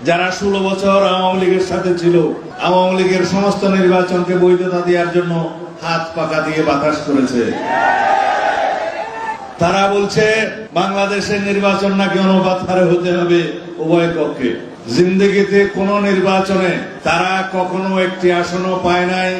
যারা 16 বছর আওয়ামী লীগের সাথে ছিল, আওয়ামী লীগের সমস্ত নির্বাচনকে বৈধতা দেওয়ার জন্য হাত পাকা দিয়ে বাতাস করেছে। তারা বলছে বাংলাদেশের নির্বাচন নাকি অনুপাত হারে হতে হবে উভয় পক্ষে। জিন্দেগিতে কোন নির্বাচনে তারা কখনো একটি আসনও পায় নাই,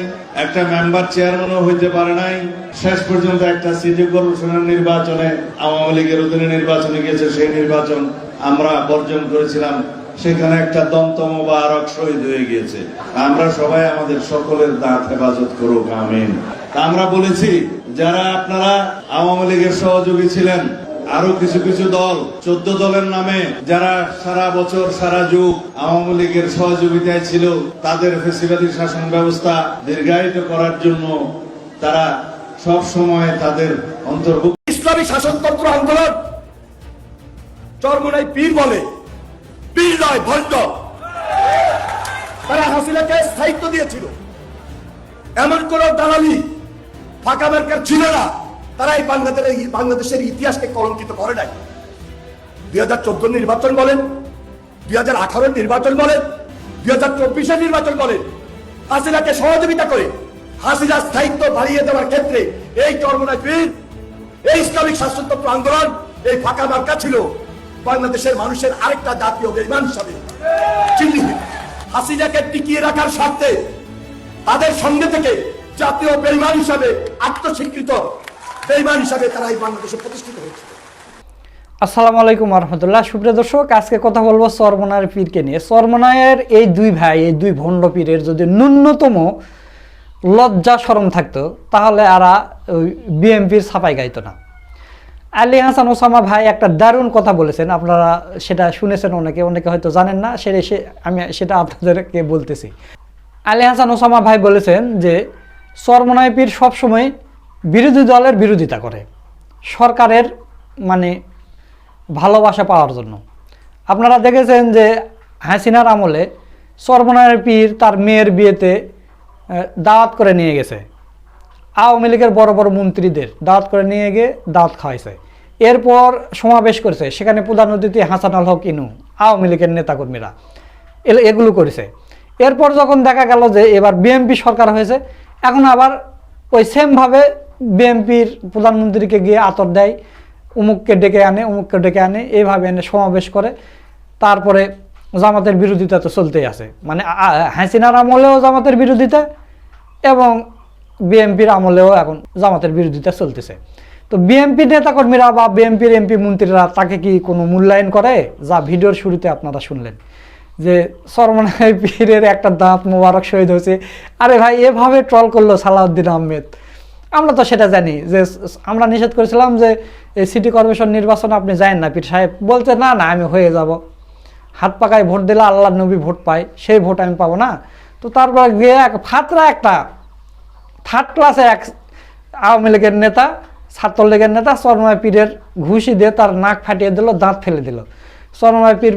একটা মেম্বার চেয়ারম্যানও হইতে পারে নাই। শেষ পর্যন্ত একটা সিটি কর্পোরেশনের নির্বাচনে আওয়ামী লীগের অধীনে নির্বাচনে গেছে, সেই নির্বাচন আমরা বর্জন করেছিলাম। সেখানে একটা দন্তম মোবারক শহীদ হয়ে গিয়েছে। আমরা সবাই আমাদের সকলের দাঁত হেফাজত করুক, আমিন। আমরা বলেছি যারা আপনারা আওয়ামী লীগের সহযোগী ছিলেন, আরো কিছু কিছু দল 14 দলের নামে যারা সারা বছর সারা যুগ আওয়ামী লীগের সহযোগিতায় ছিল, তাদের ফ্যাসিবাদী শাসন ব্যবস্থা দীর্ঘায়িত করার জন্য তারা সব সময় তাদের অন্তর্ভুক্ত ইসলামী শাসনতন্ত্র আন্দোলন চরমোনাই পীর বলে, পীর নয় ভণ্ড। তারা হাসিনাকে স্থায়িত্ব দিয়েছিল, এমন কোন দালালি ফাঁকা মার্কার ছিল না। তারা এই বাংলাদেশের ইতিহাসকে কলঙ্কিত করে নাই। 2014 নির্বাচন বলেন, 2018 নির্বাচন বলেন, 2024 নির্বাচন বলেন, হাসিনাকে সহযোগিতা করে হাসিনার স্থায়িত্ব বাড়িয়ে দেওয়ার ক্ষেত্রে এই চরমোনাই পীর, এই ইসলামিক শাসনতন্ত্র আন্দোলন, এই ফাঁকা মার্কা ছিল বাংলাদেশের মানুষের আরেকটা জাতীয় বেঈমান হিসাবে চিহ্নিত। হাসিনাকে টিকিয়ে রাখার স্বার্থে তাদের সঙ্গে থেকে জাতীয় বেঈমান হিসাবে আত্মস্বীকৃত বেঈমান হিসাবে তারা এই বাংলাদেশে প্রতিষ্ঠিত হয়েছে। আসসালামু আলাইকুম রহমতুল্লাহ। সুপ্রিয় দর্শক, আজকে কথা বলবো চরমোনাইয়ের পীরকে নিয়ে। চরমোনাইয়ের এই দুই ভাই, এই দুই ভণ্ড পীরের যদি ন্যূনতম লজ্জা শরম থাকতো, তাহলে আর বিএমপির ছাপাই গাইতো না। আলী হাসান ওসামা ভাই একটা দারুণ কথা বলেছেন, আপনারা সেটা শুনেছেন, অনেকে অনেকে হয়তো জানেন না, আমি সেটা আপনাদেরকে বলতেছি। আলী হাসান ওসামা ভাই বলেছেন যে চরমোনাই পীর সবসময় বিরোধী দলের বিরোধিতা করে সরকারের মানে ভালোবাসা পাওয়ার জন্য। আপনারা দেখেছেন যে হাসিনার আমলে চরমোনাই পীর তার মেয়ের বিয়েতে দাওয়াত করে নিয়ে গেছে, আওয়ামী লীগের বড় বড় মন্ত্রীদের দাওয়াত করে নিয়ে গিয়ে দাওয়াত খাওয়াইছে। এরপর সমাবেশ করেছে, সেখানে প্রধান অতিথি হাসান আল হক ইনু, আওয়ামী লীগের নেতাকর্মীরা এগুলো করেছে। এরপর যখন দেখা গেল যে এবার বিএমপি সরকার হয়েছে, এখন আবার ওই সেমভাবে বিএমপির প্রধানমন্ত্রীকে গিয়ে আতর দেয়, অমুককে ডেকে আনে, অমুককে ডেকে আনে, এইভাবে এনে সমাবেশ করে। তারপরে জামাতের বিরোধিতা তো চলতেই আছে, মানে হাসিনার আমলেও জামাতের বিরোধিতা এবং বিএমপির আমলেও এখন জামাতের বিরোধিতা চলতেছে। তো বিএমপি নেতাকর্মীরা বা বিএমপির এমপি মন্ত্রীরা তাকে কি কোনো মূল্যায়ন করে? যা ভিডিওর শুরুতে আপনারা শুনলেন যে চরমোনাই পীরের একটা দাঁত মোবারক শহীদ হয়েছে। আরে ভাই, এভাবে ট্রল করলো সালাউদ্দিন আহমেদ। আমরা তো সেটা জানি যে আমরা নিষেধ করেছিলাম যে এই সিটি কর্পোরেশন নির্বাচনে আপনি যায়েন না। পীর সাহেব বলছে না না, আমি হয়ে যাব, হাত পাকায় ভোট দিলে আল্লাহ নবী ভোট পায়, সেই ভোট আমি পাবো না। তো তারপর গিয়ে ফাতরা একটা থার্ড ক্লাসে এক আওয়ামী লীগের নেতা, ছাত্রলীগের নেতা চরমোনাই পীরের ঘুষি দিয়ে তার নাক ফাটিয়ে দিল, দাঁত ফেলে দিল। চরমোনাই পীর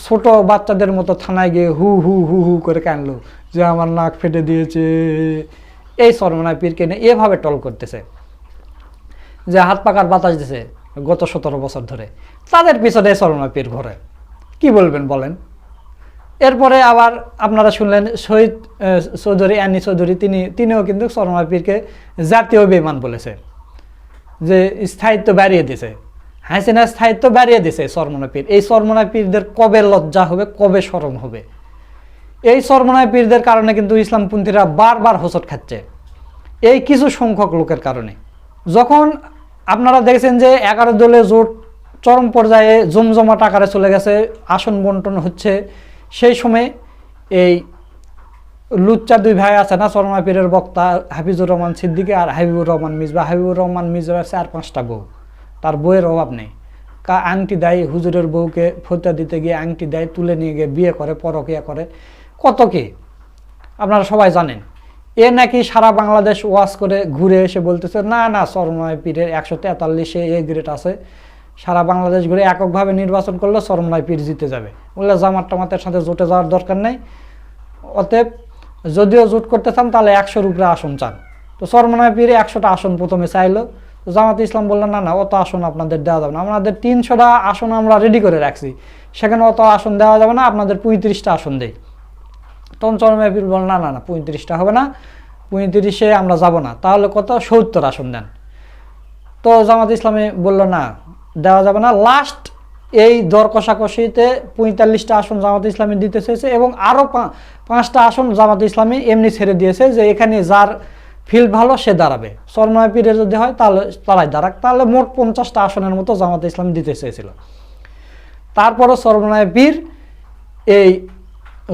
ছোট বাচ্চাদের মতো থানায় গিয়ে হু হু হু হু করে কানলো যে আমার নাক ফেটে দিয়েছে। এই চরমোনাই পীরকে নিয়ে এভাবে টল করতেছে যে হাত পাকার বাতাস দিছে গত 17 বছর ধরে। তাদের পিছনে চরমোনাই পীর ঘরে কি বলবেন বলেন? এরপরে আবার আপনারা শুনলেন শহীদ চৌধুরী, অ্যানি চৌধুরী, তিনিও কিন্তু চরমোনাই পীরকে জাতীয় বেঈমান বলেছে, যে স্থায়িত্ব বাড়িয়ে দিছে, হাসিনার স্থায়িত্ব বাড়িয়ে দিছে চরমোনাই পীর। এই চরমোনাই পীরদের কবে লজ্জা হবে, কবে শরম হবে? এই চরমোনাই পীরদের কারণে কিন্তু ইসলামপন্থীরা বারবার হোঁচট খাচ্ছে, এই কিছু সংখ্যক লোকের কারণে। যখন আপনারা দেখেছেন যে 11 দলে জোট চরম পর্যায়ে জমজমাট আকারে চলে গেছে, আসন বন্টন হচ্ছে, সেই সময় এই লুচ্চা দুই ভাই আছে না চরমোনাই পীরের বক্তা, হাফিজুর রহমান সিদ্দিকী আর হাবিবুর রহমান মিসবা। হাবিবুর রহমান মিসবার 4-5টা বউ, তার বইয়ের অভাব নেই। আংটি দেয় হুজুরের বউকে ফতুয়া দিতে গিয়ে, আংটি দেয়, তুলে নিয়ে গিয়ে বিয়ে করে, পরকিয়া করে, কত কি আপনারা সবাই জানেন। এ নাকি সারা বাংলাদেশ ওয়াজ করে ঘুরে এসে বলতেছে না না চরমোনাই পীরের 143-এ এ গ্রেড আছে, সারা বাংলাদেশ ঘুরে এককভাবে নির্বাচন করলে চরমোনাই পীর জিতে যাবে। বললে জামাত টামাতের সাথে জোটে যাওয়ার দরকার নেই, অতএব যদিও জোট করতে চান তাহলে 100-র উপরে আসন চান। তো চরমোনাই পীর 100টা আসন প্রথমে চাইলো, জামাত ইসলাম বললেন না না, অত আসন আপনাদের দেওয়া যাবে না, আমাদের 300টা আসন আমরা রেডি করে রাখছি, সেখানে অত আসন দেওয়া যাবে না, আপনাদের 35টা আসন দেই। তখন চরমনায় পীর বল, না না না 35টা হবে না, 35-এ আমরা যাব না, তাহলে কত 70 আসন দেন। তো জামাত ইসলামী বলল না, দেওয়া যাবে না। লাস্ট এই দর কষাকষিতে 45টা আসন জামাত ইসলামী দিতে চেয়েছে এবং আরও 5টা আসন জামাত ইসলামী এমনি ছেড়ে দিয়েছে যে এখানে যার ফিল্ড ভালো সে দাঁড়াবে, চরমনায় পীরের যদি হয় তাহলে তারাই দাঁড়াক। তাহলে মোট 50টা আসনের মতো জামাত ইসলামী দিতে চেয়েছিল। তারপরও চরমনায় পীর এই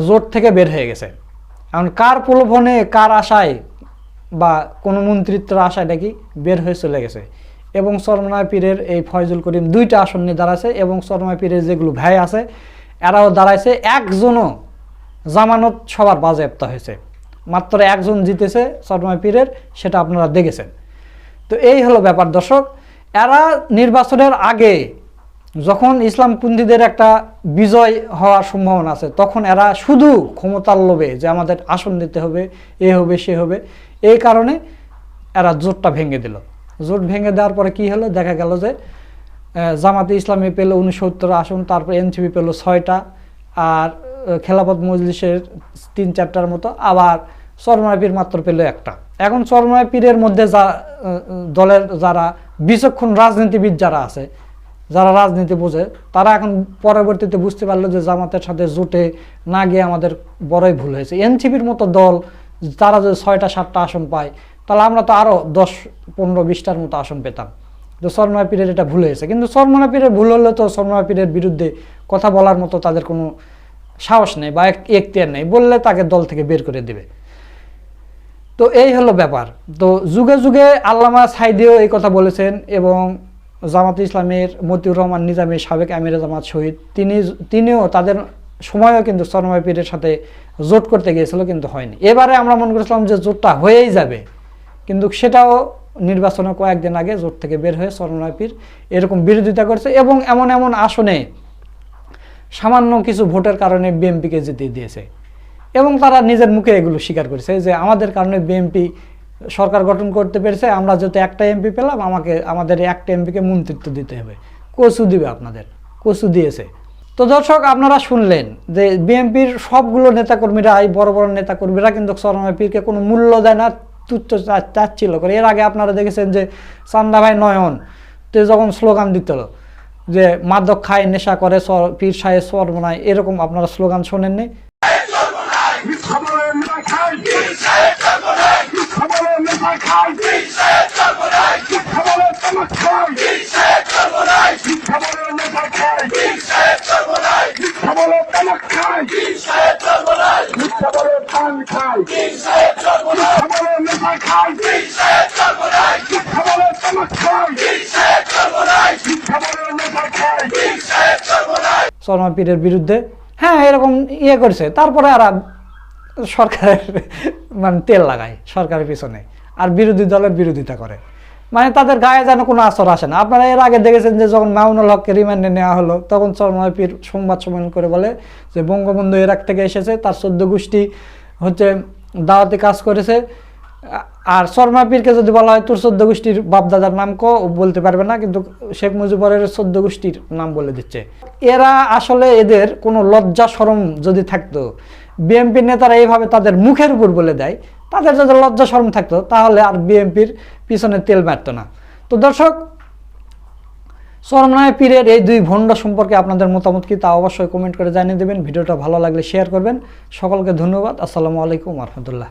জোট থেকে বের হয়ে গেছে। এখন কার প্রলোভনে, কার আশায় বা কোনো মন্ত্রিত্বের আশায় নাকি বের হয়ে চলে গেছে। এবং চরমনায় পীরের এই ফয়জুল করিম 2টা আসন নিয়ে দাঁড়াছে এবং চরমনায় পীরের যেগুলো ভাই আছে এরাও দাঁড়াইছে। একজনও জামানত সবার বাজেয়াপ্ত হয়েছে, মাত্র একজন জিতেছে চরমনায় পীরের, সেটা আপনারা দেখেছেন। তো এই হলো ব্যাপার দর্শক। এরা নির্বাচনের আগে যখন ইসলামপন্থীদের একটা বিজয় হওয়ার সম্ভাবনা আছে তখন এরা শুধু ক্ষমতার লোভে যে আমাদের আসন দিতে হবে, এ হবে সে হবে, এই কারণে এরা জোটটা ভেঙে দিল। জোট ভেঙে দেওয়ার পরে কি হলো, দেখা গেল যে জামাতে ইসলামী পেল 69 আসন, তারপর এনসিপি পেল 6টা, আর খেলাফত মজলিসের 3-4টার মতো, আবার চরমনায় পীর মাত্র পেল 1টা। এখন চরমনায় পীরের মধ্যে দলের যারা বিচক্ষণ রাজনীতিবিদ যারা আছে, যারা রাজনীতি বোঝে, তারা এখন পরবর্তীতে বুঝতে পারলো যে জামাতের সাথে জোটে না গিয়ে আমাদের বড়ই ভুল হয়েছে। এনসিপির মতো দল তারা যদি 6টা-7টা আসন পায় তাহলে আমরা তো আরও 10-15-20টার মতো আসন পেতাম। তো চরমনায় পীরের এটা ভুল হয়েছে। কিন্তু চরমনায় পীরের ভুল হলে তো চরমনায় পীরের বিরুদ্ধে কথা বলার মতো তাদের কোনো সাহস নেই বা এখতিয়ার নেই, বললে তাকে দল থেকে বের করে দেবে। তো এই হলো ব্যাপার। তো যুগে যুগে আল্লামা সাইদিও এই কথা বলেছেন এবং জামাত ইসলামের মতিউর রহমান নিজামী, সাবেক আমিরে জামাত শহীদ, তিনিও তাদের সময়ও কিন্তু চরমনায় পীরের সাথে জোট করতে গিয়েছিল, কিন্তু হয়নি। এবারে আমরা মনে করেছিলাম যে জোটটা হয়েই যাবে, কিন্তু সেটাও নির্বাচনের কয়েকদিন আগে জোট থেকে বের হয়ে চরমনায় পীর এরকম বিরোধিতা করছে এবং এমন এমন আসনে সামান্য কিছু ভোটের কারণে বিএনপিকে জিতিয়ে দিয়েছে এবং তারা নিজের মুখে এগুলো স্বীকার করেছে যে আমাদের কারণে বিএনপি সরকার গঠন করতে পেরেছে, আমরা যেহেতু একটা এমপি পেলাম, আমাদের একটা এমপিকে মন্ত্রিত্ব দিতে হবে। কচু দিবে আপনাদের, কচু দিয়েছে। তো দর্শক, আপনারা শুনলেন যে বিএনপির সবগুলো নেতাকর্মীরা, এই বড় বড় নেতাকর্মীরা কিন্তু চরমনায় পীরকে কোনো মূল্য দেয় না, তুচ্ছ চাচ্ছিল করে। এর আগে আপনারা দেখেছেন যে চান্দা ভাই নয়ন তো যখন স্লোগান দিত যে মাদক খায়, নেশা করে, পীর সাহেব চরমনায়, এরকম আপনারা স্লোগান শোনেননি? চরমনায় পীরের বিরুদ্ধে হ্যাঁ এরকম ইয়ে করছে, তারপরে আর সরকারের মানে তেল লাগায় সরকারের পিছনে, আর বিরোধী দলের বিরোধিতা করে, মানে তাদের গায়ে যেন কোনো আসর আসে না। আপনারা এর আগে দেখেছেন যে যখন মামুনুল হককে রিমান্ডে নেওয়া হলো তখন চরমনায় পীর সংবাদ সম্মেলন করে বলে যে বঙ্গবন্ধু ইরাক থেকে এসেছে, তার 14 গোষ্ঠী হচ্ছে দাওয়াতি কাজ করেছে। আর চরমনায় পীরকে যদি বলা হয় তোর 14 গোষ্ঠীর বাপদাদার নাম বলতে পারবে না, কিন্তু শেখ মুজিবুরের 14 গোষ্ঠীর নাম বলে দিচ্ছে। এরা আসলে, এদের কোনো লজ্জা শরম যদি থাকতো, বিএনপির নেতারা এইভাবে তাদের মুখের উপর বলে দেয়, তাদের যদি লজ্জা শরম থাকতো তাহলে আর বিএনপির পিছনে তেল মারতো না। তো দর্শক, চরমনায় পীরের এই 2 ভণ্ড সম্পর্কে আপনাদের মতামত কি তা অবশ্যই কমেন্ট করে জানিয়ে দেবেন। ভিডিওটা ভালো লাগলে শেয়ার করবেন। সকলকে ধন্যবাদ। আসসালামু আলাইকুম ওয়া রাহমাতুল্লাহ।